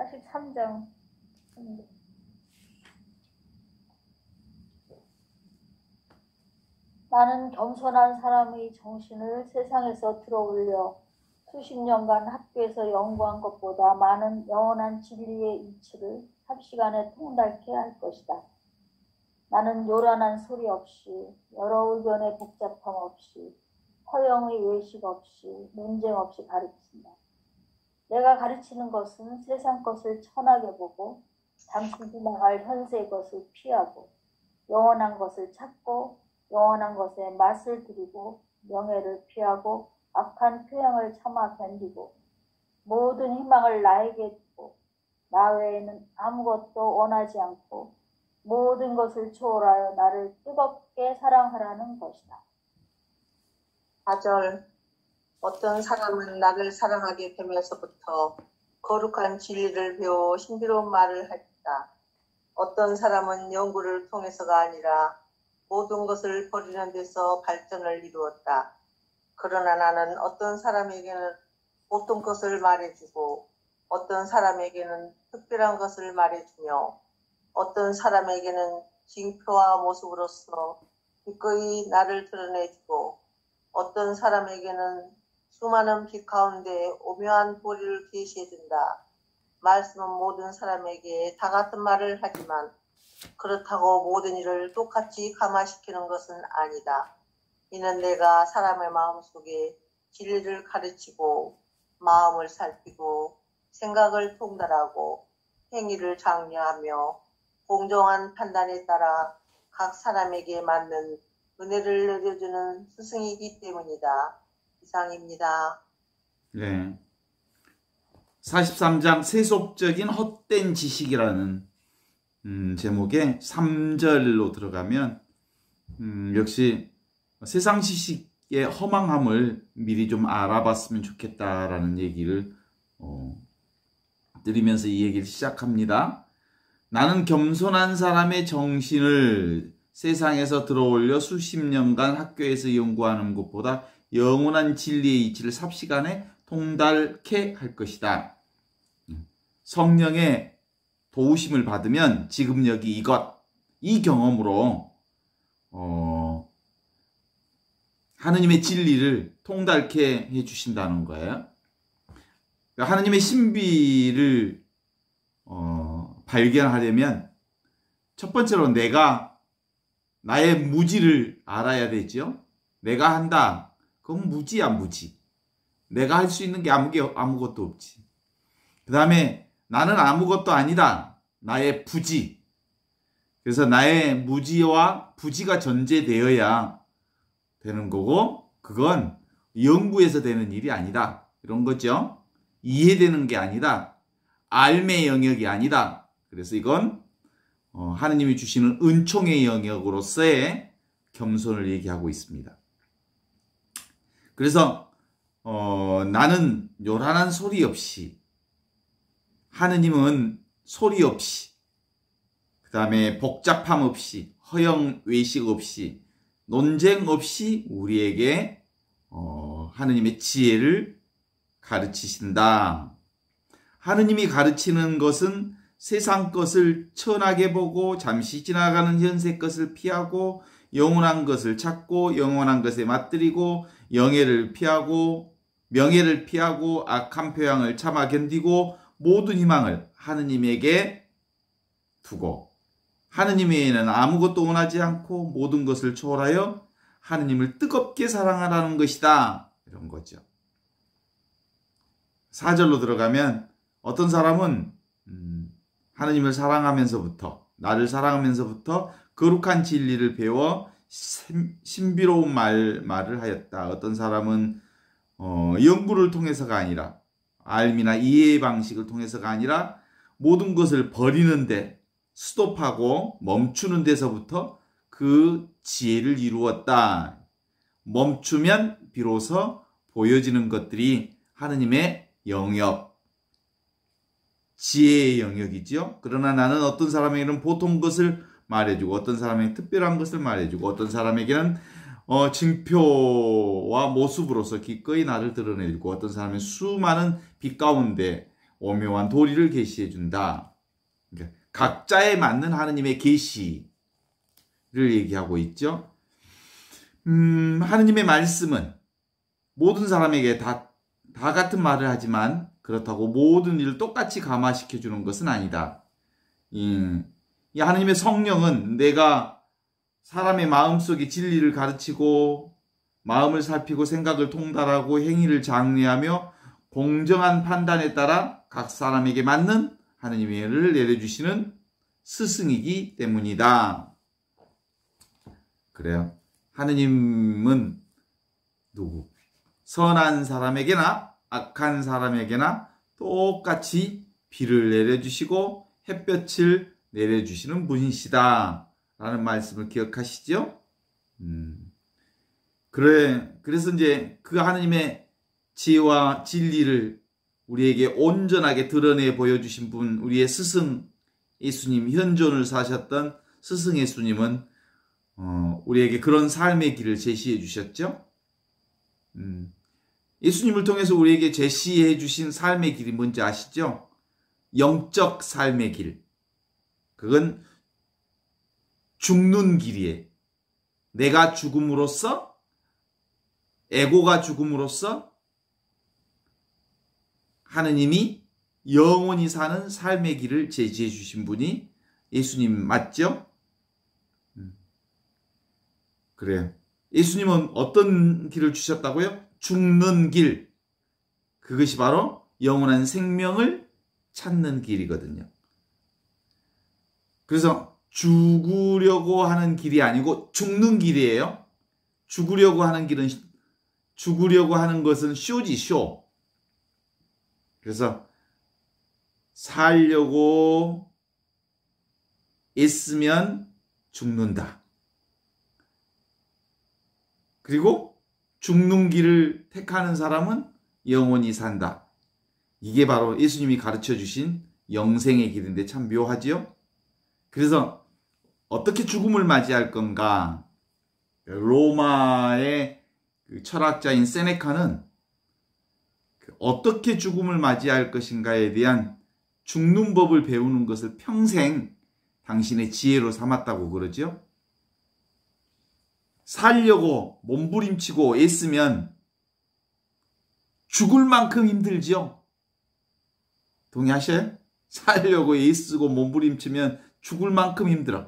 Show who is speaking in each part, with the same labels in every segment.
Speaker 1: 43장. 나는 겸손한 사람의 정신을 세상에서 들어올려 수십 년간 학교에서 연구한 것보다 많은 영원한 진리의 이치를 삽시간에 통달케 할 것이다. 나는 요란한 소리 없이, 여러 의견의 복잡함 없이, 허영의 외식 없이, 논쟁 없이 가르친다. 내가 가르치는 것은 세상 것을 천하게 보고 잠시 지나갈 현세의 것을 피하고 영원한 것을 찾고 영원한 것에 맛을 들이고 명예를 피하고 악한 표현을 참아 견디고 모든 희망을 나에게 두고 나 외에는 아무것도 원하지 않고 모든 것을 초월하여 나를 뜨겁게 사랑하라는 것이다.
Speaker 2: 4절. 어떤 사람은 나를 사랑하게 되면서부터 거룩한 진리를 배워 신비로운 말을 했다. 어떤 사람은 연구를 통해서가 아니라 모든 것을 버리는 데서 발전을 이루었다. 그러나 나는 어떤 사람에게는 모든 것을 말해주고 어떤 사람에게는 특별한 것을 말해주며 어떤 사람에게는 징표와 모습으로서 기꺼이 나를 드러내주고 어떤 사람에게는 수많은 빛 가운데 오묘한 도리를 계시해준다. 말씀은 모든 사람에게 다 같은 말을 하지만 그렇다고 모든 일을 똑같이 감화시키는 것은 아니다. 이는 내가 사람의 마음속에 진리를 가르치고 마음을 살피고 생각을 통달하고 행위를 장려하며 공정한 판단에 따라 각 사람에게 맞는 은혜를 내려주는 스승이기 때문이다. 이상입니다.
Speaker 3: 네. 43장 세속적인 헛된 지식이라는 제목의 3절로 들어가면 역시 세상 지식의 허망함을 미리 좀 알아봤으면 좋겠다라는 얘기를 드리면서 이 얘기를 시작합니다. 나는 겸손한 사람의 정신을 세상에서 들어올려 수십 년간 학교에서 연구하는 것보다 영원한 진리의 이치를 삽시간에 통달케 할 것이다. 성령의 도우심을 받으면 지금 여기 이 경험으로 하느님의 진리를 통달케 해주신다는 거예요. 하느님의 신비를 발견하려면 첫 번째로 내가 나의 무지를 알아야 되죠. 내가 한다. 그건 무지야, 무지. 내가 할 수 있는 게 아무것도 없지. 그 다음에 나는 아무것도 아니다. 나의 부지. 그래서 나의 무지와 부지가 전제되어야 되는 거고, 그건 연구에서 되는 일이 아니다. 이런 거죠. 이해되는 게 아니다. 알의 영역이 아니다. 그래서 이건 하느님이 주시는 은총의 영역으로서의 겸손을 얘기하고 있습니다. 그래서 나는 요란한 소리 없이, 하느님은 소리 없이, 그 다음에 복잡함 없이, 허영 외식 없이, 논쟁 없이 우리에게 하느님의 지혜를 가르치신다. 하느님이 가르치는 것은 세상 것을 천하게 보고 잠시 지나가는 현세 것을 피하고 영원한 것을 찾고 영원한 것에 맞들이고 명예를 피하고 악한 표양을 참아 견디고 모든 희망을 하느님에게 두고 하느님 외에는 아무것도 원하지 않고 모든 것을 초월하여 하느님을 뜨겁게 사랑하라는 것이다. 이런 거죠. 4절로 들어가면 어떤 사람은 하느님을 사랑하면서부터, 나를 사랑하면서부터 거룩한 진리를 배워 신비로운 말을 하였다. 어떤 사람은 연구를 통해서가 아니라, 알미나 이해의 방식을 통해서가 아니라 모든 것을 버리는데, 스톱하고 멈추는 데서부터 그 지혜를 이루었다. 멈추면 비로소 보여지는 것들이 하느님의 영역, 지혜의 영역이죠. 그러나 나는 어떤 사람에게는 보통 것을 말해주고 어떤 사람에게는 특별한 것을 말해주고 어떤 사람에게는 징표와 모습으로서 기꺼이 나를 드러내주고 어떤 사람은 수많은 빛 가운데 오묘한 도리를 계시해 준다. 그러니까 각자에 맞는 하느님의 계시를 얘기하고 있죠. 하느님의 말씀은 모든 사람에게 다 같은 말을 하지만 그렇다고 모든 일을 똑같이 감화시켜 주는 것은 아니다. 이 하느님의 성령은 내가 사람의 마음속에 진리를 가르치고 마음을 살피고 생각을 통달하고 행위를 장려하며 공정한 판단에 따라 각 사람에게 맞는 하느님의 은혜를 내려주시는 스승이기 때문이다. 그래요. 하느님은 누구? 선한 사람에게나 악한 사람에게나 똑같이 비를 내려주시고 햇볕을 내려주시는 분이시다 라는 말씀을 기억하시죠? 그래서 이제 그 하느님의 지혜와 진리를 우리에게 온전하게 드러내 보여주신 분, 우리의 스승 예수님, 현존을 사셨던 스승 예수님은 우리에게 그런 삶의 길을 제시해 주셨죠. 예수님을 통해서 우리에게 제시해 주신 삶의 길이 뭔지 아시죠? 영적 삶의 길. 그건 죽는 길이에요. 내가 죽음으로써, 에고가 죽음으로써 하느님이 영원히 사는 삶의 길을 제시해 주신 분이 예수님 맞죠? 그래요. 예수님은 어떤 길을 주셨다고요? 죽는 길. 그것이 바로 영원한 생명을 찾는 길이거든요. 그래서 죽으려고 하는 길이 아니고 죽는 길이에요. 죽으려고 하는 것은 쇼지, 쇼. 그래서 살려고 애쓰면 죽는다. 그리고 죽는 길을 택하는 사람은 영원히 산다. 이게 바로 예수님이 가르쳐 주신 영생의 길인데 참 묘하지요? 그래서 어떻게 죽음을 맞이할 건가? 로마의 철학자인 세네카는 어떻게 죽음을 맞이할 것인가에 대한 죽는 법을 배우는 것을 평생 당신의 지혜로 삼았다고 그러죠. 살려고 몸부림치고 애쓰면 죽을 만큼 힘들죠. 동의하셔요? 살려고 애쓰고 몸부림치면 죽을 만큼 힘들어.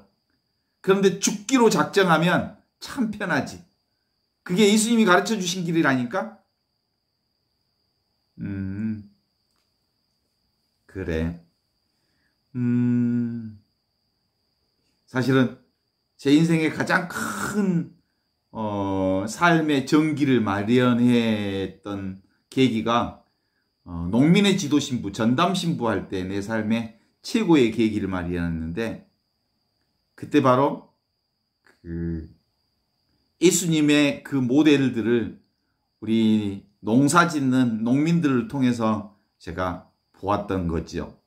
Speaker 3: 그런데 죽기로 작정하면 참 편하지. 그게 예수님이 가르쳐 주신 길이라니까? 그래. 사실은 제 인생의 가장 큰 삶의 전기를 마련했던 계기가 농민의 지도신부, 전담신부 할 때 내 삶의 최고의 계기를 마련했는데, 그때 바로 예수님의 그 모델들을 우리 농사 짓는 농민들을 통해서 제가 보았던 거죠.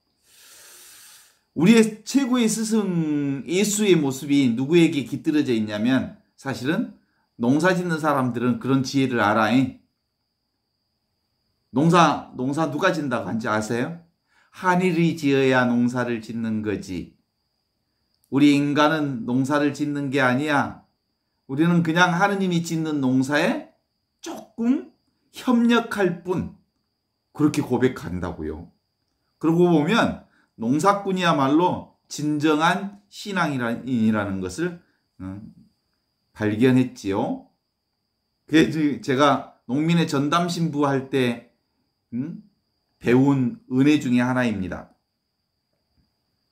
Speaker 3: 우리의 최고의 스승 예수의 모습이 누구에게 깃들어져 있냐면, 사실은 농사 짓는 사람들은 그런 지혜를 알아. 농사 누가 짓는다고 한지 아세요? 하늘이 지어야 농사를 짓는 거지. 우리 인간은 농사를 짓는 게 아니야. 우리는 그냥 하느님이 짓는 농사에 조금 협력할 뿐. 그렇게 고백한다고요. 그러고 보면 농사꾼이야말로 진정한 신앙인이라는 것을 발견했지요. 그래서 제가 농민의 전담신부 할 때 배운 은혜 중에 하나입니다.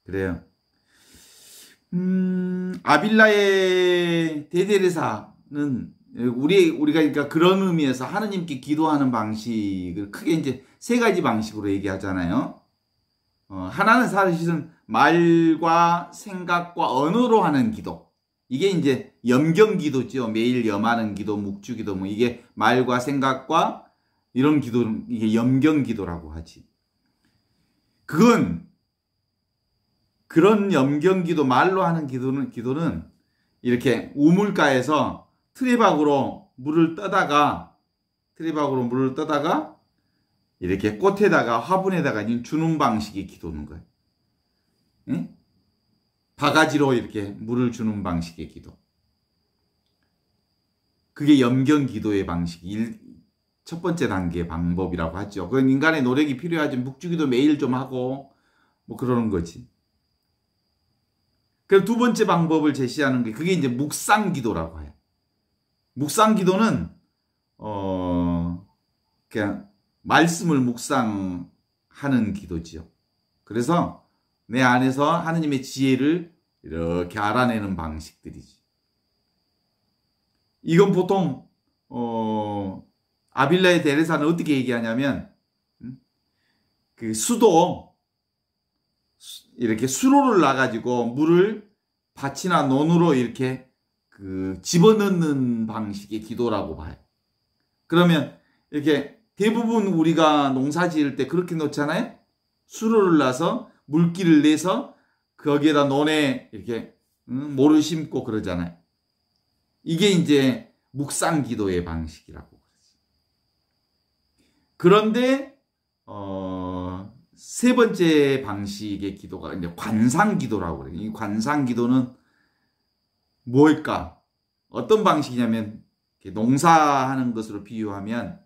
Speaker 3: 그래요. 아빌라의 대데레사는 우리가 그러니까 그런 의미에서 하느님께 기도하는 방식을 크게 이제 세 가지 방식으로 얘기하잖아요. 하나는 사실은 말과 생각과 언어로 하는 기도. 이게 이제 염경기도죠. 매일 염하는 기도, 묵주기도, 뭐 이게 말과 생각과 이런 기도는 이게 염경기도라고 하지. 그건 그런 염경기도, 말로 하는 기도는 이렇게 우물가에서 트레박으로 물을 떠다가 이렇게 꽃에다가 화분에다가 주는 방식의 기도는 거예요. 응? 바가지로 이렇게 물을 주는 방식의 기도. 그게 염경 기도의 방식, 첫 번째 단계의 방법이라고 하죠. 그건 인간의 노력이 필요하지. 묵주기도 매일 좀 하고 뭐 그러는 거지. 그리고 두 번째 방법을 제시하는 게 그게 이제 묵상 기도라고 해요. 묵상 기도는 그냥 말씀을 묵상하는 기도지요. 그래서 내 안에서 하느님의 지혜를 이렇게 알아내는 방식들이지. 이건 보통 아빌라의 데레사는 어떻게 얘기하냐면 그 수도 이렇게 수로를 놔가지고 물을 밭이나 논으로 이렇게 그 집어넣는 방식의 기도라고 봐요. 그러면 이렇게 대부분 우리가 농사 지을 때 그렇게 놓잖아요. 수로를 놔서 물기를 내서 거기에다 논에 이렇게 모를 심고 그러잖아요. 이게 이제 묵상 기도의 방식이라고 그러지. 그런데 세 번째 방식의 기도가 이제 관상 기도라고 그래요. 이 관상 기도는 뭘까? 어떤 방식이냐면 농사하는 것으로 비유하면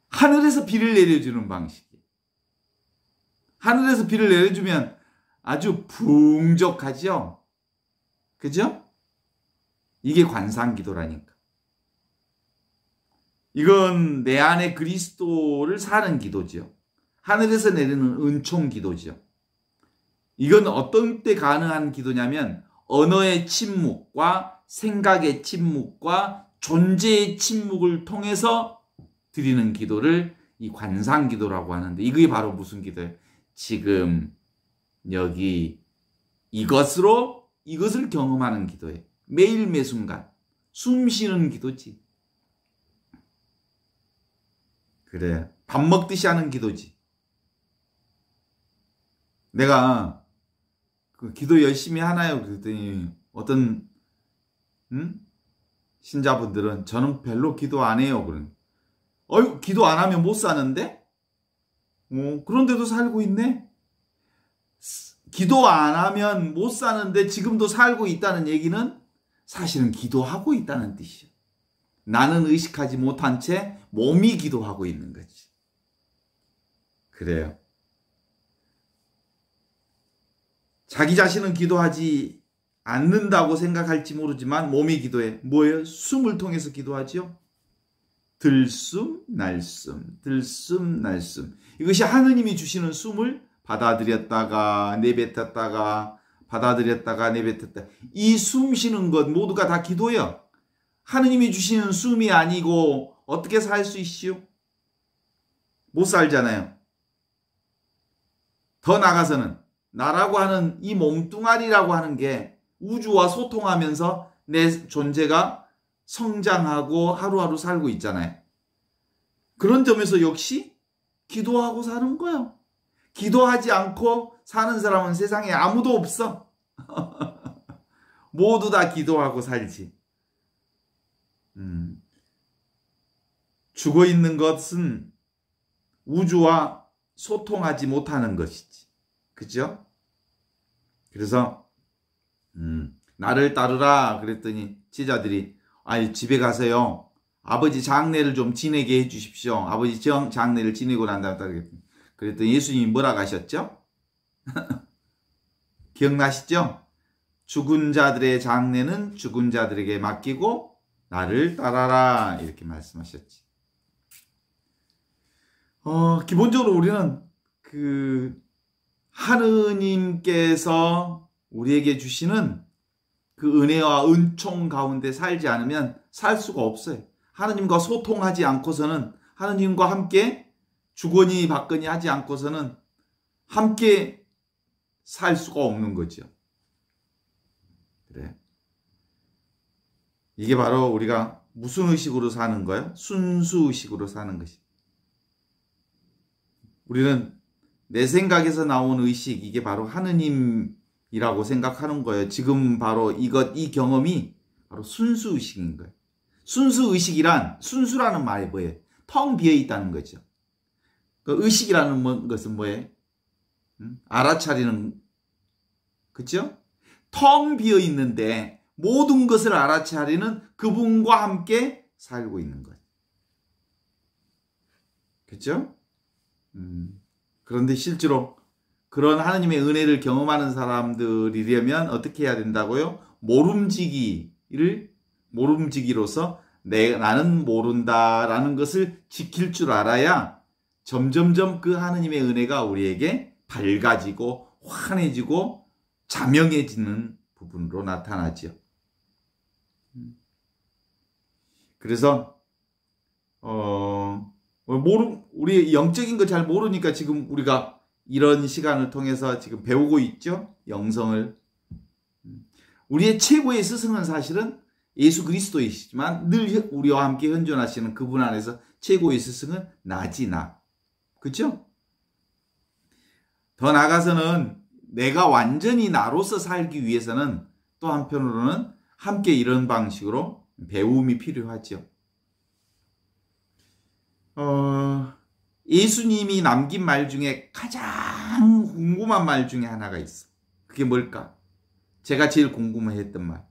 Speaker 3: 하늘에서 비를 내려주는 방식이에요. 하늘에서 비를 내려주면 아주 풍족하죠? 그죠? 이게 관상 기도라니까. 이건 내 안에 그리스도를 사는 기도죠. 하늘에서 내리는 은총 기도죠. 이건 어떤 때 가능한 기도냐면 언어의 침묵과 생각의 침묵과 존재의 침묵을 통해서 드리는 기도를 이 관상 기도라고 하는데 이게 바로 무슨 기도예요? 지금 여기 이것을 경험하는 기도예요. 매일 매순간 숨 쉬는 기도지. 그래, 밥 먹듯이 하는 기도지. 내가 그 기도 열심히 하나요? 그랬더니 어떤 신자분들은 저는 별로 기도 안 해요. 그런. 기도 안 하면 못 사는데? 그런데도 살고 있네? 기도 안 하면 못 사는데 지금도 살고 있다는 얘기는 사실은 기도하고 있다는 뜻이야. 나는 의식하지 못한 채 몸이 기도하고 있는 거지. 그래요. 자기 자신은 기도하지 않는다고 생각할지 모르지만 몸이 기도해. 뭐예요? 숨을 통해서 기도하죠. 들숨, 날숨, 들숨, 날숨. 이것이 하느님이 주시는 숨을 받아들였다가 내뱉었다가 받아들였다가 내뱉었다. 이 숨 쉬는 것 모두가 다 기도예요. 하느님이 주시는 숨이 아니고 어떻게 살 수 있시오? 못 살잖아요. 더 나가서는 나라고 하는 이 몸뚱아리라고 하는 게 우주와 소통하면서 내 존재가 성장하고 하루하루 살고 있잖아요. 그런 점에서 역시 기도하고 사는 거예요. 기도하지 않고 사는 사람은 세상에 아무도 없어. 모두 다 기도하고 살지. 죽어 있는 것은 우주와 소통하지 못하는 것이지. 그죠? 그래서 나를 따르라 그랬더니 제자들이 집에 가서요. 아버지 장례를 좀 지내게 해 주십시오. 아버지 장례를 지내고 난 다음에 그랬더니 예수님이 뭐라 하셨죠? 기억나시죠? 죽은 자들의 장례는 죽은 자들에게 맡기고 나를 따라라 이렇게 말씀하셨지. 기본적으로 우리는 하느님께서 우리에게 주시는 그 은혜와 은총 가운데 살지 않으면 살 수가 없어요. 하느님과 소통하지 않고서는 하느님과 함께 주거니 받거니 하지 않고서는 함께 살 수가 없는 거죠. 그래. 이게 바로 우리가 무슨 의식으로 사는 거예요? 순수 의식으로 사는 것이. 우리는 내 생각에서 나온 의식, 이게 바로 하느님이라고 생각하는 거예요. 지금 바로 이 경험이 바로 순수 의식인 거예요. 순수 의식이란, 순수라는 말이 뭐예요? 텅 비어 있다는 거죠. 그 의식이라는 것은 뭐예요? 알아차리는, 그죠? 텅 비어 있는데 모든 것을 알아차리는 그분과 함께 살고 있는 거예요. 그죠? 그런데 실제로 그런 하느님의 은혜를 경험하는 사람들이려면 어떻게 해야 된다고요? 모름지기로서 나는 모른다라는 것을 지킬 줄 알아야 점점점 그 하느님의 은혜가 우리에게 밝아지고 환해지고 자명해지는 부분으로 나타나죠. 그래서 우리 영적인 거 잘 모르니까 지금 우리가 이런 시간을 통해서 지금 배우고 있죠. 영성을. 우리의 최고의 스승은 사실은 예수 그리스도이시지만 늘 우리와 함께 현존하시는 그분 안에서 최고의 스승은 나지 나. 그렇죠? 더 나아가서는 내가 완전히 나로서 살기 위해서는 또 한편으로는 함께 이런 방식으로 배움이 필요하죠. 예수님이 남긴 말 중에 가장 궁금한 말 중에 하나가 있어. 그게 뭘까? 제가 제일 궁금해했던 말.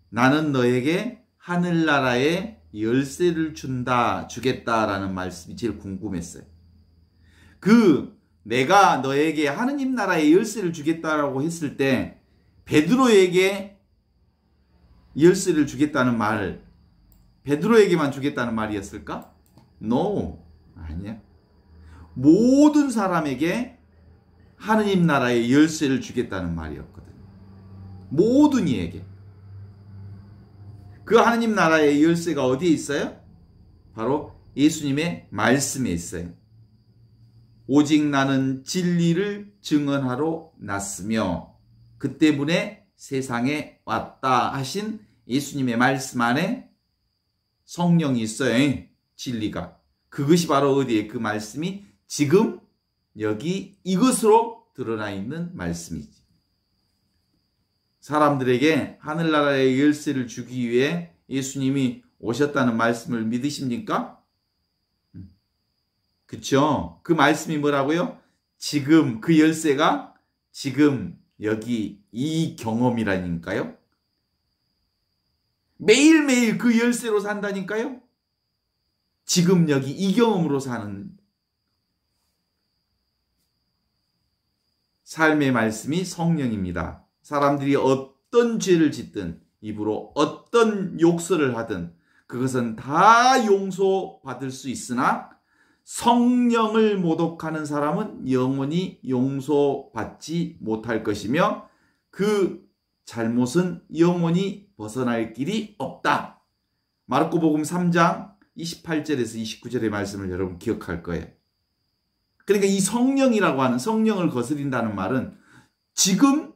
Speaker 3: 나는 너에게 하늘나라의 열쇠를 주겠다라는 말씀이 제일 궁금했어요. 내가 너에게 하느님 나라의 열쇠를 주겠다라고 했을 때 베드로에게 열쇠를 주겠다는 말, 베드로에게만 주겠다는 말이었을까? No, 아니야. 모든 사람에게 하느님 나라의 열쇠를 주겠다는 말이었거든요. 모든 이에게. 그 하느님 나라의 열쇠가 어디에 있어요? 바로 예수님의 말씀에 있어요. 오직 나는 진리를 증언하러 났으며 그 때문에 세상에 왔다 하신 예수님의 말씀 안에 성령이 있어요. 진리가. 그것이 바로 어디에 그 말씀이 지금 여기 이것으로 드러나 있는 말씀이지. 사람들에게 하늘나라의 열쇠를 주기 위해 예수님이 오셨다는 말씀을 믿으십니까? 그쵸? 그 말씀이 뭐라고요? 지금 그 열쇠가 지금 여기 이 경험이라니까요. 매일매일 그 열쇠로 산다니까요. 지금 여기 이 경험으로 사는 삶의 말씀이 성령입니다. 사람들이 어떤 죄를 짓든 입으로 어떤 욕설을 하든 그것은 다 용서받을 수 있으나 성령을 모독하는 사람은 영원히 용서받지 못할 것이며 그 잘못은 영원히 벗어날 길이 없다. 마르코복음 3장 28절에서 29절의 말씀을 여러분 기억할 거예요. 그러니까 이 성령이라고 하는, 성령을 거스린다는 말은 지금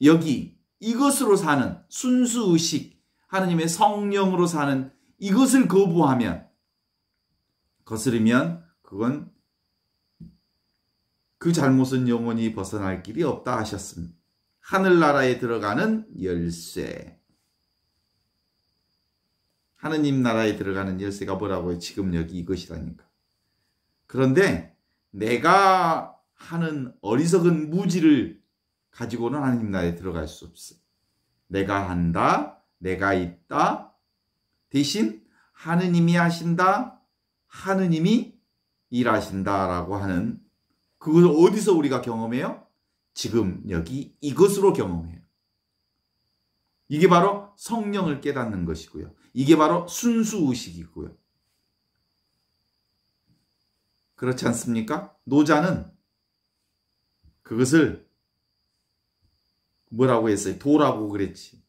Speaker 3: 여기 이것으로 사는 순수의식, 하느님의 성령으로 사는 이것을 거부하면, 거스르면 그건 그 잘못은 영원히 벗어날 길이 없다 하셨습니다. 하늘나라에 들어가는 열쇠. 하느님 나라에 들어가는 열쇠가 뭐라고요? 지금 여기 이것이라니까. 그런데 내가 하는 어리석은 무지를 가지고는 하느님 나라에 들어갈 수 없어요. 내가 한다, 내가 있다, 대신 하느님이 하신다, 하느님이 일하신다라고 하는, 그것을 어디서 우리가 경험해요? 지금 여기 이것으로 경험해요. 이게 바로 성령을 깨닫는 것이고요. 이게 바로 순수의식이고요. 그렇지 않습니까? 노자는 그것을 뭐라고 했어요? 도라고 그랬지.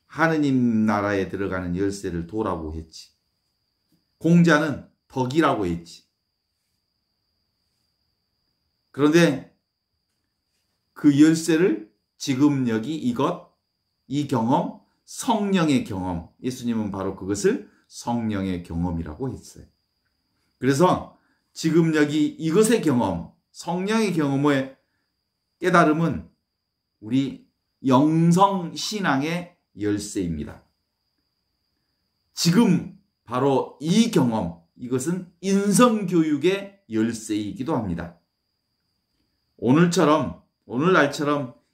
Speaker 3: 하느님 나라에 들어가는 열쇠를 도라고 했지. 공자는 덕이라고 했지. 그런데 그 열쇠를 지금 여기 이것, 이 경험, 성령의 경험, 예수님은 바로 그것을 성령의 경험이라고 했어요. 그래서 지금 여기 이것의 경험, 성령의 경험의 깨달음은 우리 영성신앙의 열쇠입니다. 지금 바로 이 경험, 이것은 인성교육의 열쇠이기도 합니다. 오늘날처럼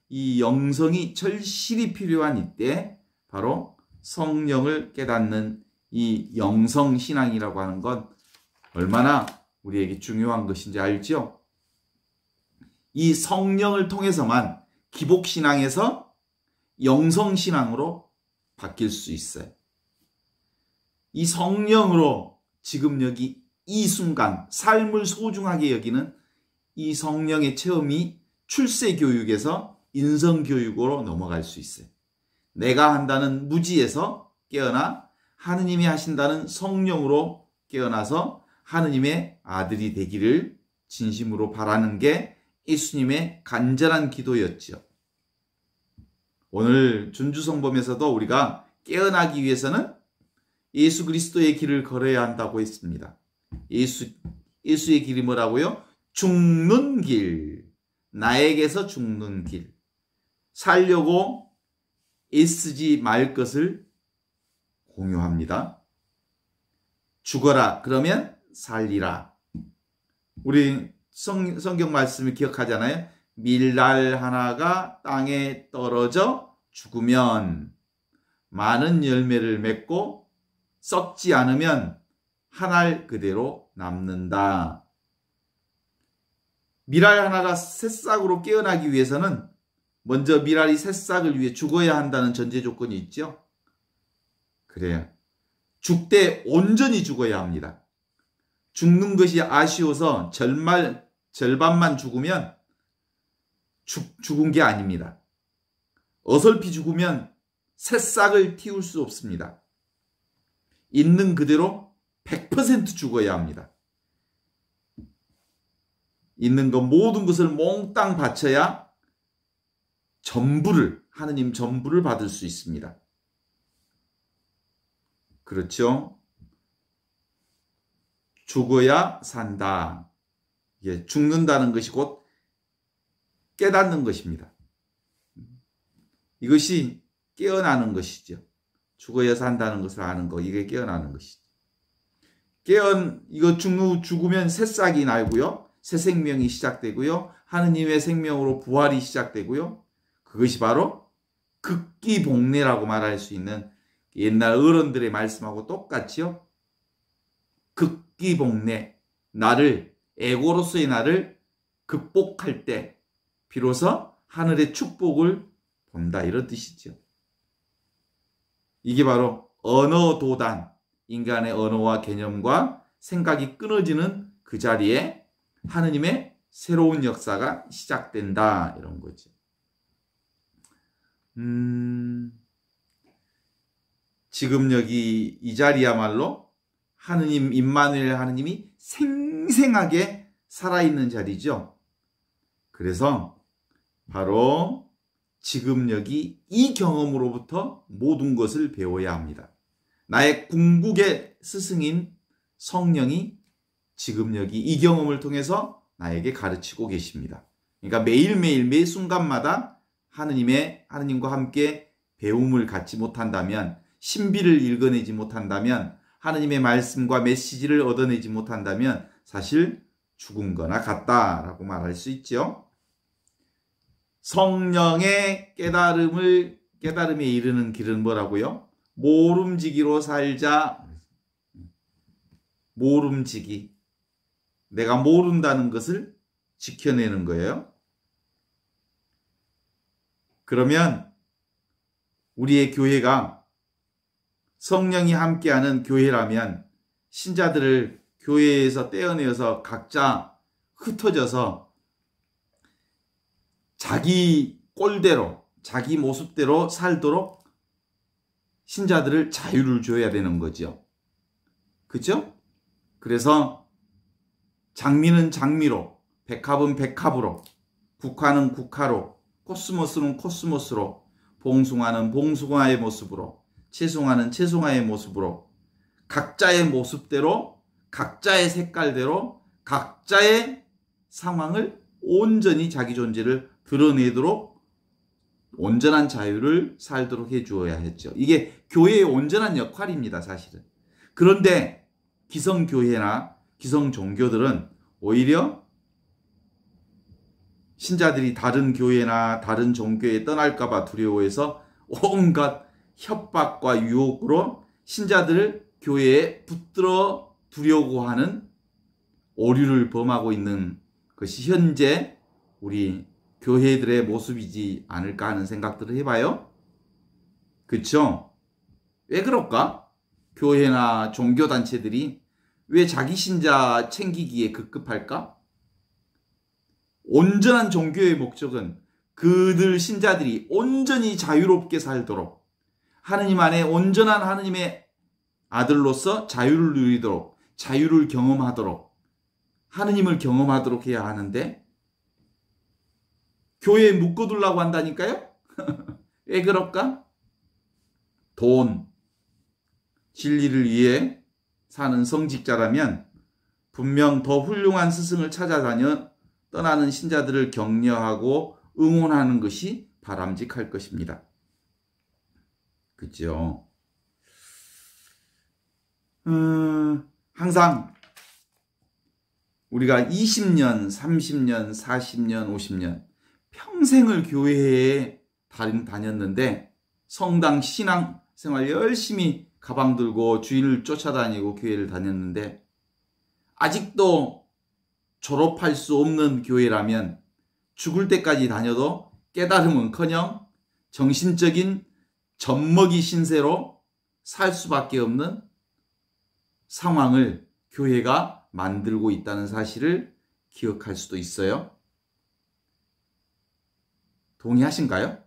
Speaker 3: 이 영성이 절실히 필요한 이때 바로 성령을 깨닫는 이 영성신앙이라고 하는 건 얼마나 우리에게 중요한 것인지 알죠? 이 성령을 통해서만 기복신앙에서 영성신앙으로 바뀔 수 있어요. 이 성령으로 지금 여기 이 순간 삶을 소중하게 여기는 이 성령의 체험이 출세교육에서 인성교육으로 넘어갈 수 있어요. 내가 한다는 무지에서 깨어나 하느님이 하신다는 성령으로 깨어나서 하느님의 아들이 되기를 진심으로 바라는 게 예수님의 간절한 기도였죠. 오늘 준주성범에서도 우리가 깨어나기 위해서는 예수 그리스도의 길을 걸어야 한다고 했습니다. 예수의 길이 뭐라고요? 죽는 길, 나에게서 죽는 길. 살려고 애쓰지 말 것을 공유합니다. 죽어라 그러면 살리라. 우리 성경 말씀을 기억하잖아요. 밀날 하나가 땅에 떨어져 죽으면 많은 열매를 맺고 썩지 않으면 한 알 그대로 남는다. 밀알 하나가 새싹으로 깨어나기 위해서는 먼저 밀알이 새싹을 위해 죽어야 한다는 전제 조건이 있죠. 그래요. 죽되 온전히 죽어야 합니다. 죽는 것이 아쉬워서 절반만 죽으면 죽은 게 아닙니다. 어설피 죽으면 새싹을 틔울 수 없습니다. 있는 그대로 100% 죽어야 합니다. 있는 것 모든 것을 몽땅 바쳐야 하느님 전부를 받을 수 있습니다. 그렇죠? 죽어야 산다. 예, 죽는다는 것이 곧 깨닫는 것입니다. 이것이 깨어나는 것이죠. 죽어야 산다는 것을 아는 거, 이게 깨어나는 것이죠. 이거 죽으면 새싹이 날고요. 새 생명이 시작되고요. 하느님의 생명으로 부활이 시작되고요. 그것이 바로 극기복례라고 말할 수 있는 옛날 어른들의 말씀하고 똑같지요. 극기복례, 에고로서의 나를 극복할 때 비로소 하늘의 축복을 본다, 이런 뜻이죠. 이게 바로 언어도단, 인간의 언어와 개념과 생각이 끊어지는 그 자리에 하느님의 새로운 역사가 시작된다, 이런 거죠. 지금 여기 이 자리야말로 하느님, 임마누엘 하느님이 생생하게 살아있는 자리죠. 그래서 바로 지금 여기 이 경험으로부터 모든 것을 배워야 합니다. 나의 궁극의 스승인 성령이 지금 여기 이 경험을 통해서 나에게 가르치고 계십니다. 그러니까 매일매일 매 순간마다 하느님과 함께 배움을 갖지 못한다면, 신비를 읽어내지 못한다면, 하느님의 말씀과 메시지를 얻어내지 못한다면 사실 죽은 거나 같다라고 말할 수 있죠. 성령의 깨달음에 이르는 길은 뭐라고요? 모름지기로 살자. 모름지기. 내가 모른다는 것을 지켜내는 거예요. 그러면 우리의 교회가 성령이 함께하는 교회라면 신자들을 교회에서 떼어내어서 각자 흩어져서 자기 꼴대로, 자기 모습대로 살도록 신자들을 자유를 줘야 되는 거죠. 그죠? 그래서 장미는 장미로, 백합은 백합으로, 국화는 국화로, 코스모스는 코스모스로, 봉숭아는 봉숭아의 모습으로, 채송화는 채송화의 모습으로, 각자의 모습대로, 각자의 색깔대로, 각자의 상황을 온전히 자기 존재를 드러내도록 온전한 자유를 살도록 해주어야 했죠. 이게 교회의 온전한 역할입니다, 사실은. 그런데 기성교회나 기성종교들은 오히려 신자들이 다른 교회나 다른 종교에 떠날까봐 두려워해서 온갖 협박과 유혹으로 신자들을 교회에 붙들어 두려고 하는 오류를 범하고 있는 것이 현재 우리 교회들의 모습이지 않을까 하는 생각들을 해봐요. 그쵸? 왜 그럴까? 교회나 종교단체들이 왜 자기 신자 챙기기에 급급할까? 온전한 종교의 목적은 그들 신자들이 온전히 자유롭게 살도록 하느님 안에 온전한 하느님의 아들로서 자유를 누리도록 자유를 경험하도록 하느님을 경험하도록 해야 하는데 교회에 묶어두려고 한다니까요? 왜 그럴까? 돈, 진리를 위해 사는 성직자라면 분명 더 훌륭한 스승을 찾아다녀 떠나는 신자들을 격려하고 응원하는 것이 바람직할 것입니다. 그죠? 항상 우리가 20년, 30년, 40년, 50년 평생을 교회에 다녔는데 성당 신앙생활 열심히 가방 들고 주인을 쫓아다니고 교회를 다녔는데 아직도 졸업할 수 없는 교회라면 죽을 때까지 다녀도 깨달음은커녕 정신적인 젖먹이 신세로 살 수밖에 없는 상황을 교회가 만들고 있다는 사실을 기억할 수도 있어요. 동의하신가요?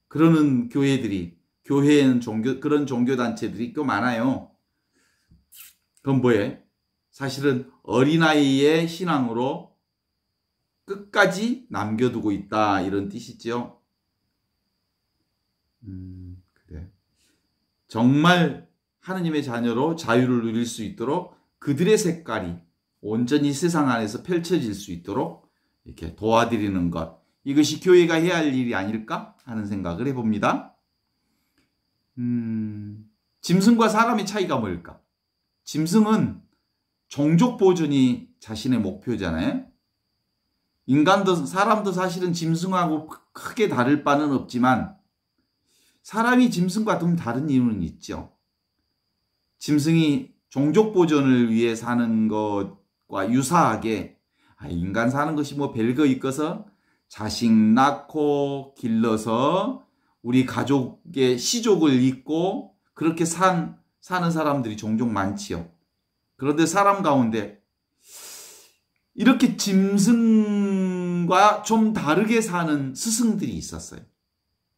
Speaker 3: 그러는 교회들이, 교회에는 그런 종교단체들이 꽤 많아요. 그건 뭐예요? 사실은 어린아이의 신앙으로 끝까지 남겨두고 있다, 이런 뜻이죠. 그래. 정말 하느님의 자녀로 자유를 누릴 수 있도록 그들의 색깔이 온전히 세상 안에서 펼쳐질 수 있도록 이렇게 도와드리는 것, 이것이 교회가 해야 할 일이 아닐까 하는 생각을 해봅니다. 짐승과 사람의 차이가 뭘까? 짐승은 종족 보존이 자신의 목표잖아요. 사람도 사실은 짐승하고 크게 다를 바는 없지만 사람이 짐승과 좀 다른 이유는 있죠. 짐승이 종족 보존을 위해 사는 것과 유사하게 인간 사는 것이 뭐 별거 있어서 자식 낳고 길러서 우리 가족의 시족을 잇고 그렇게 사는 사람들이 종종 많지요. 그런데 사람 가운데 이렇게 짐승과 좀 다르게 사는 스승들이 있었어요.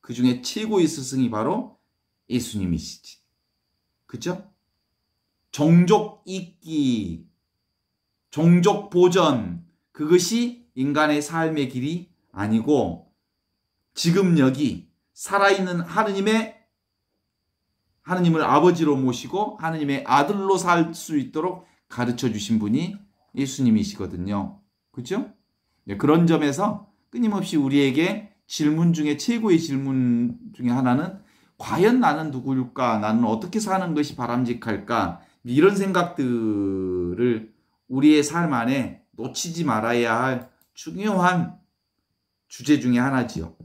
Speaker 3: 그 중에 최고의 스승이 바로 예수님이시지. 그죠? 종족 잇기, 종족 보전, 그것이 인간의 삶의 길이 아니고 지금 여기 살아있는 하느님을 아버지로 모시고 하느님의 아들로 살 수 있도록 가르쳐 주신 분이 예수님이시거든요. 그렇죠? 네, 그런 점에서 끊임없이 우리에게 질문 중에 최고의 질문 중에 하나는 과연 나는 누구일까? 나는 어떻게 사는 것이 바람직할까? 이런 생각들을 우리의 삶 안에 놓치지 말아야 할 중요한 주제 중에 하나지요.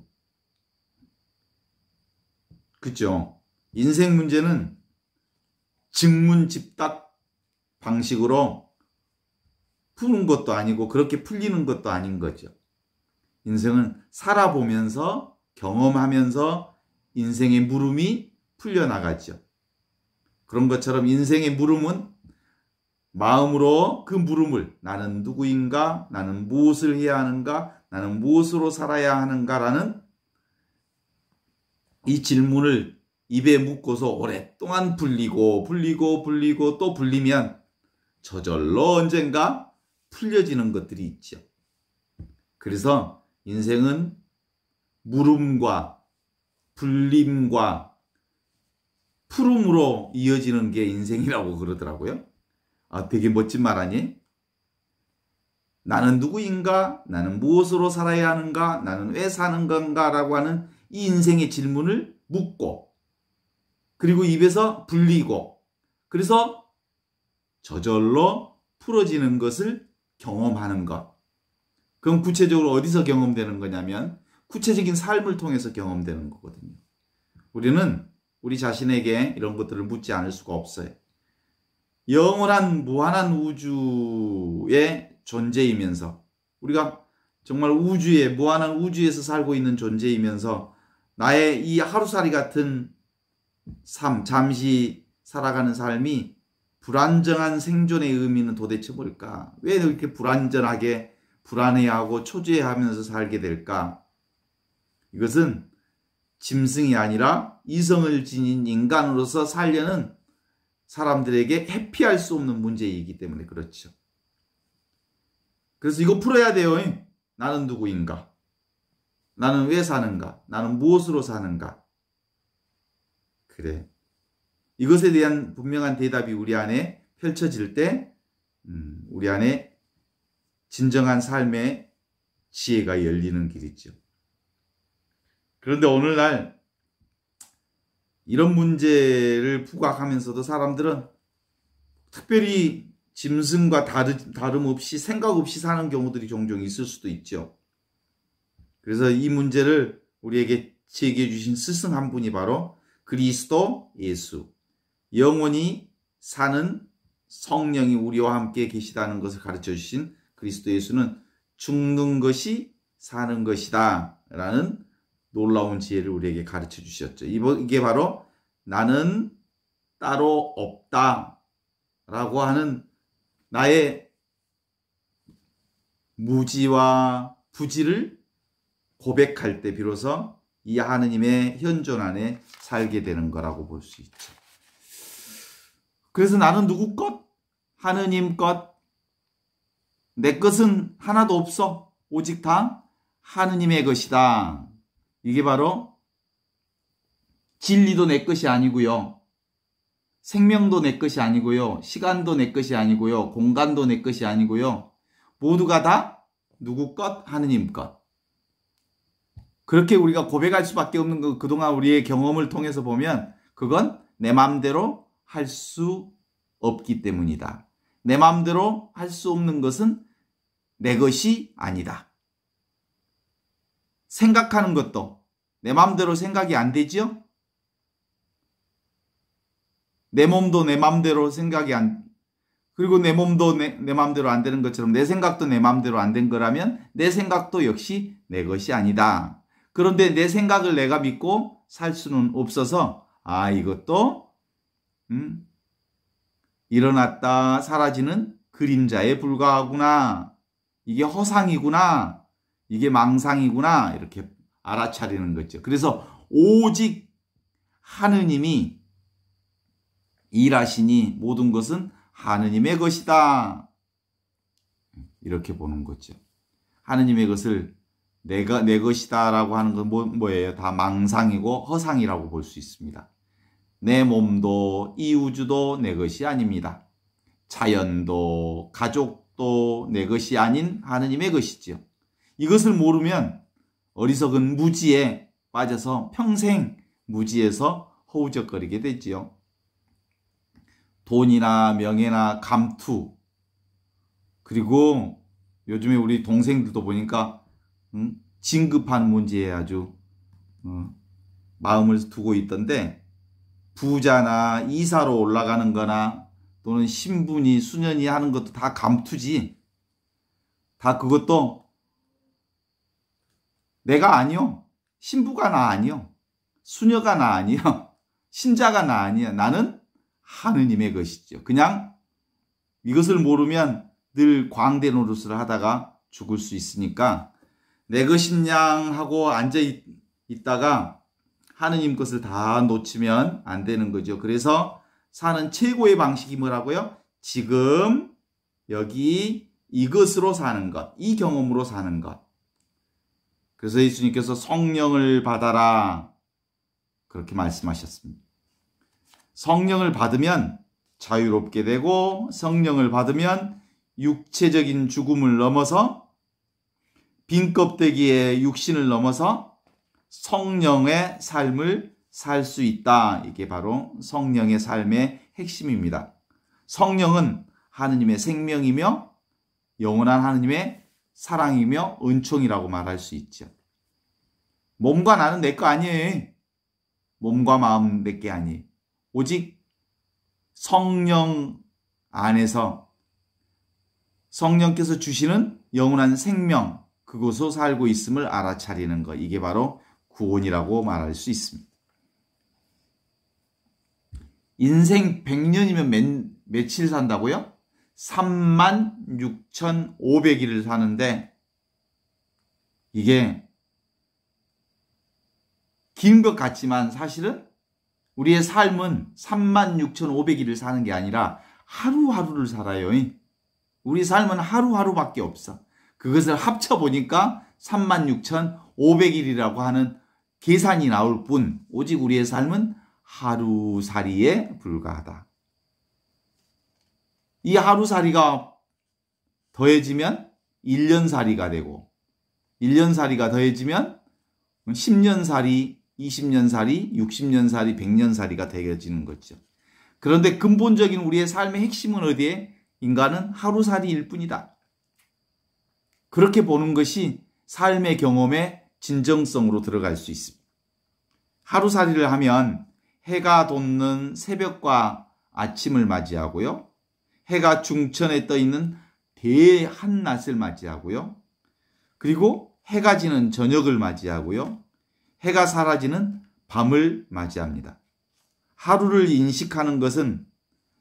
Speaker 3: 그죠? 인생 문제는 증문집답 방식으로 푸는 것도 아니고 그렇게 풀리는 것도 아닌 거죠. 인생은 살아보면서 경험하면서 인생의 물음이 풀려나가죠. 그런 것처럼 인생의 물음은 마음으로 그 물음을 나는 누구인가? 나는 무엇을 해야 하는가? 나는 무엇으로 살아야 하는가라는 이 질문을 입에 묻고서 오랫동안 불리고 또 불리면 저절로 언젠가 풀려지는 것들이 있죠. 그래서 인생은 물음과 불림과 푸름으로 이어지는 게 인생이라고 그러더라고요. 되게 멋진 말 아니? 나는 누구인가? 나는 무엇으로 살아야 하는가? 나는 왜 사는 건가? 라고 하는 이 인생의 질문을 묻고 그리고 입에서 불리고 그래서 저절로 풀어지는 것을 경험하는 것. 그럼 구체적으로 어디서 경험되는 거냐면 구체적인 삶을 통해서 경험되는 거거든요. 우리는 우리 자신에게 이런 것들을 묻지 않을 수가 없어요. 영원한 무한한 우주의 존재이면서 우리가 정말 우주에 무한한 우주에서 살고 있는 존재이면서 나의 이 하루살이 같은 삶, 잠시 살아가는 삶이 불안정한 생존의 의미는 도대체 뭘까? 왜 이렇게 불안전하게 불안해하고 초조해하면서 살게 될까? 이것은 짐승이 아니라 이성을 지닌 인간으로서 살려는 사람들에게 회피할 수 없는 문제이기 때문에 그렇죠. 그래서 이거 풀어야 돼요. 나는 누구인가? 나는 왜 사는가? 나는 무엇으로 사는가? 그래. 이것에 대한 분명한 대답이 우리 안에 펼쳐질 때 우리 안에 진정한 삶의 지혜가 열리는 길이죠. 그런데 오늘날 이런 문제를 부각하면서도 사람들은 특별히 짐승과 다름없이 생각 없이 사는 경우들이 종종 있을 수도 있죠. 그래서 이 문제를 우리에게 제기해 주신 스승 한 분이 바로 그리스도 예수, 영원히 사는 성령이 우리와 함께 계시다는 것을 가르쳐 주신 그리스도 예수는 죽는 것이 사는 것이다 라는 놀라운 지혜를 우리에게 가르쳐 주셨죠. 이게 바로 나는 따로 없다 라고 하는 나의 무지와 부지를 고백할 때 비로소 이 하느님의 현존 안에 살게 되는 거라고 볼 수 있죠. 그래서 나는 누구 것? 하느님 것. 내 것은 하나도 없어. 오직 다 하느님의 것이다. 이게 바로 진리도 내 것이 아니고요. 생명도 내 것이 아니고요. 시간도 내 것이 아니고요. 공간도 내 것이 아니고요. 모두가 다 누구 것? 하느님 것. 그렇게 우리가 고백할 수밖에 없는 거 그동안 우리의 경험을 통해서 보면 그건 내 마음대로 할 수 없기 때문이다. 내 마음대로 할 수 없는 것은 내 것이 아니다. 생각하는 것도 내 마음대로 생각이 안 되지요? 내 몸도 내 마음대로 생각이 그리고 내 몸도 내 마음대로 안 되는 것처럼 내 생각도 내 마음대로 안 된 거라면 내 생각도 역시 내 것이 아니다. 그런데 내 생각을 내가 믿고 살 수는 없어서 이것도 일어났다 사라지는 그림자에 불과하구나. 이게 허상이구나. 이게 망상이구나. 이렇게 알아차리는 거죠. 그래서 오직 하느님이 일하시니 모든 것은 하느님의 것이다. 이렇게 보는 거죠. 하느님의 것을 내 것이다 라고 하는 건 뭐예요? 다 망상이고 허상이라고 볼 수 있습니다. 내 몸도 이 우주도 내 것이 아닙니다. 자연도 가족도 내 것이 아닌 하느님의 것이지요. 이것을 모르면 어리석은 무지에 빠져서 평생 무지에서 허우적거리게 되지요. 돈이나 명예나 감투 그리고 요즘에 우리 동생들도 보니까 진급한 문제에 아주 마음을 두고 있던데 부자나 이사로 올라가는 거나 또는 신분이 수년이 하는 것도 다 감투지. 다 그것도 내가 아니요. 신부가 나 아니요. 수녀가 나 아니요. 신자가 나 아니야. 나는 하느님의 것이죠. 그냥 이것을 모르면 늘 광대 노릇을 하다가 죽을 수 있으니까 내 것인 양 하고 앉아 있다가 하느님 것을 다 놓치면 안 되는 거죠. 그래서 사는 최고의 방식이 뭐라고요? 지금 여기 이것으로 사는 것, 이 경험으로 사는 것. 그래서 예수님께서 성령을 받아라 그렇게 말씀하셨습니다. 성령을 받으면 자유롭게 되고 성령을 받으면 육체적인 죽음을 넘어서 빈 껍데기의 육신을 넘어서 성령의 삶을 살 수 있다. 이게 바로 성령의 삶의 핵심입니다. 성령은 하느님의 생명이며 영원한 하느님의 사랑이며 은총이라고 말할 수 있죠. 몸과 나는 내 거 아니에요. 몸과 마음 내 게 아니에요. 오직 성령 안에서 성령께서 주시는 영원한 생명, 그곳으로 살고 있음을 알아차리는 것. 이게 바로 구원이라고 말할 수 있습니다. 인생 100년이면 며칠 산다고요? 36,500일을 사는데 이게 긴 것 같지만 사실은 우리의 삶은 36,500일을 사는 게 아니라 하루하루를 살아요. 우리 삶은 하루하루밖에 없어. 그것을 합쳐보니까 36,500일이라고 하는 계산이 나올 뿐 오직 우리의 삶은 하루살이에 불과하다. 이 하루살이가 더해지면 1년살이가 되고 1년살이가 더해지면 10년살이, 20년살이, 60년살이, 100년살이가 되어지는 거죠. 그런데 근본적인 우리의 삶의 핵심은 어디에? 인간은 하루살이일 뿐이다. 그렇게 보는 것이 삶의 경험의 진정성으로 들어갈 수 있습니다. 하루살이를 하면 해가 돋는 새벽과 아침을 맞이하고요. 해가 중천에 떠 있는 대한낮을 맞이하고요. 그리고 해가 지는 저녁을 맞이하고요. 해가 사라지는 밤을 맞이합니다. 하루를 인식하는 것은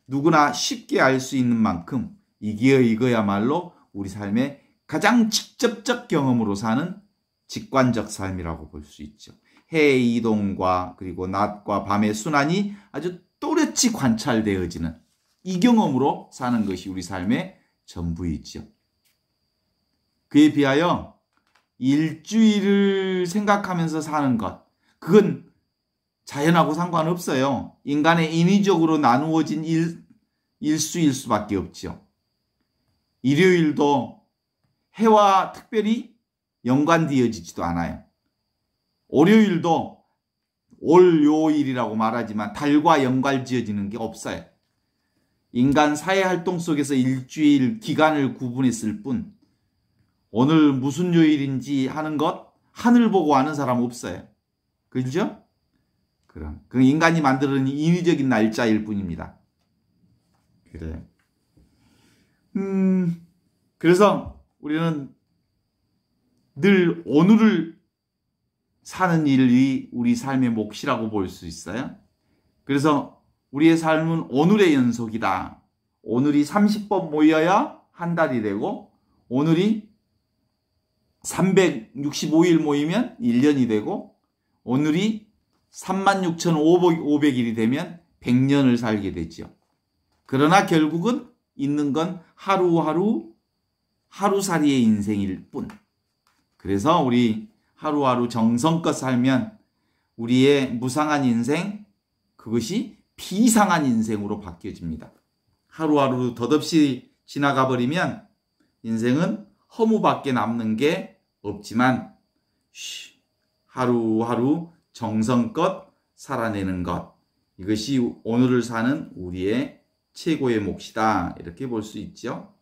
Speaker 3: 누구나 쉽게 알 수 있는 만큼 이거야말로 우리 삶의 가장 직접적 경험으로 사는 직관적 삶이라고 볼 수 있죠. 해의 이동과 그리고 낮과 밤의 순환이 아주 또렷이 관찰되어지는 이 경험으로 사는 것이 우리 삶의 전부이죠. 그에 비하여 일주일을 생각하면서 사는 것, 그건 자연하고 상관없어요. 인간의 인위적으로 나누어진 일수일 수밖에 없죠. 일요일도 해와 특별히 연관되어지지도 않아요. 월요일도 월요일이라고 말하지만 달과 연관지어지는 게 없어요. 인간 사회활동 속에서 일주일 기간을 구분했을 뿐 오늘 무슨 요일인지 하는 것 하늘 보고 아는 사람 없어요. 그죠? 그럼 그 인간이 만드는 인위적인 날짜일 뿐입니다. 그래요. 그래서 우리는 늘 오늘을 사는 일이 우리 삶의 몫이라고 볼 수 있어요. 그래서 우리의 삶은 오늘의 연속이다. 오늘이 30번 모여야 한 달이 되고 오늘이 365일 모이면 1년이 되고 오늘이 36,500일이 되면 100년을 살게 되죠. 그러나 결국은 있는 건 하루살이의 인생일 뿐. 그래서 우리 하루하루 정성껏 살면 우리의 무상한 인생, 그것이 비상한 인생으로 바뀌어집니다. 하루하루 덧없이 지나가 버리면 인생은 허무밖에 남는 게 없지만 하루하루 정성껏 살아내는 것, 이것이 오늘을 사는 우리의 최고의 몫이다. 이렇게 볼 수 있죠.